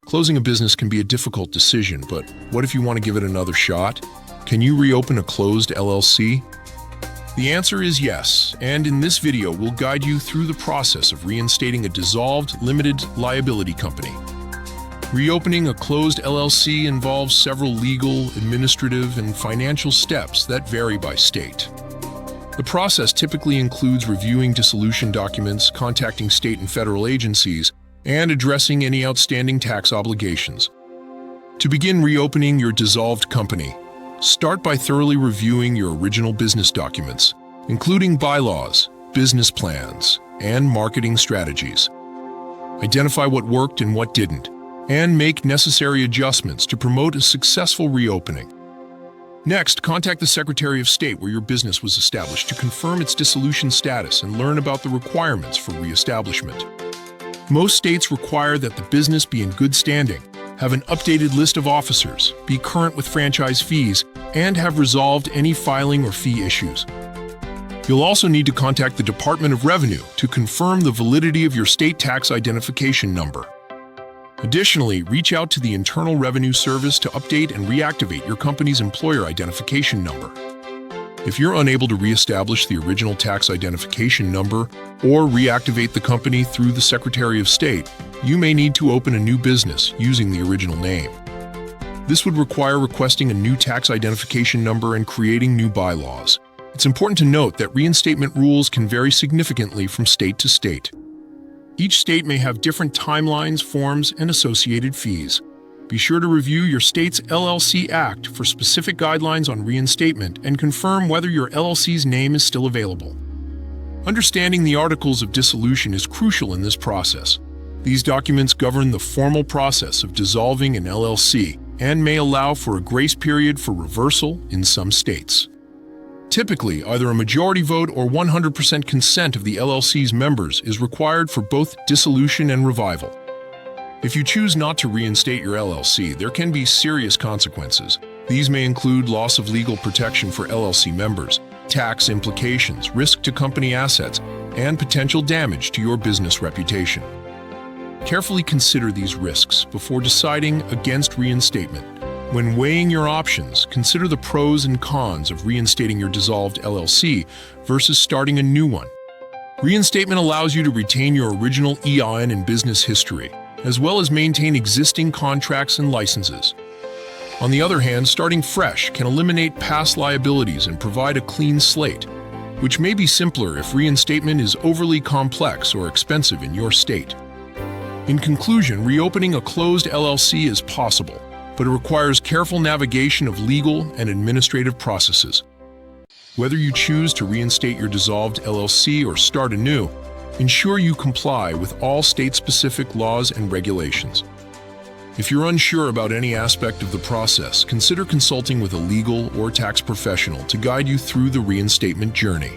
Closing a business can be a difficult decision, but what if you want to give it another shot? Can you reopen a closed LLC? The answer is yes, and in this video, we'll guide you through the process of reinstating a dissolved limited liability company. Reopening a closed LLC involves several legal, administrative, and financial steps that vary by state. The process typically includes reviewing dissolution documents, contacting state and federal agencies, and addressing any outstanding tax obligations. To begin reopening your dissolved company, start by thoroughly reviewing your original business documents, including bylaws, business plans, and marketing strategies. Identify what worked and what didn't, and make necessary adjustments to promote a successful reopening. Next, contact the Secretary of State where your business was established to confirm its dissolution status and learn about the requirements for reestablishment. Most states require that the business be in good standing, have an updated list of officers, be current with franchise fees, and have resolved any filing or fee issues. You'll also need to contact the Department of Revenue to confirm the validity of your state tax identification number. Additionally, reach out to the Internal Revenue Service to update and reactivate your company's employer identification number. If you're unable to reestablish the original tax identification number or reactivate the company through the Secretary of State, you may need to open a new business using the original name. This would require requesting a new tax identification number and creating new bylaws. It's important to note that reinstatement rules can vary significantly from state to state. Each state may have different timelines, forms, and associated fees. Be sure to review your state's LLC Act for specific guidelines on reinstatement and confirm whether your LLC's name is still available. Understanding the articles of dissolution is crucial in this process. These documents govern the formal process of dissolving an LLC and may allow for a grace period for reversal in some states. Typically, either a majority vote or 100% consent of the LLC's members is required for both dissolution and revival. If you choose not to reinstate your LLC, there can be serious consequences. These may include loss of legal protection for LLC members, tax implications, risk to company assets, and potential damage to your business reputation. Carefully consider these risks before deciding against reinstatement. When weighing your options, consider the pros and cons of reinstating your dissolved LLC versus starting a new one. Reinstatement allows you to retain your original EIN and business history, as well as maintain existing contracts and licenses. On the other hand, starting fresh can eliminate past liabilities and provide a clean slate, which may be simpler if reinstatement is overly complex or expensive in your state. In conclusion, reopening a closed LLC is possible, but it requires careful navigation of legal and administrative processes. Whether you choose to reinstate your dissolved LLC or start anew, ensure you comply with all state-specific laws and regulations. If you're unsure about any aspect of the process, consider consulting with a legal or tax professional to guide you through the reinstatement journey.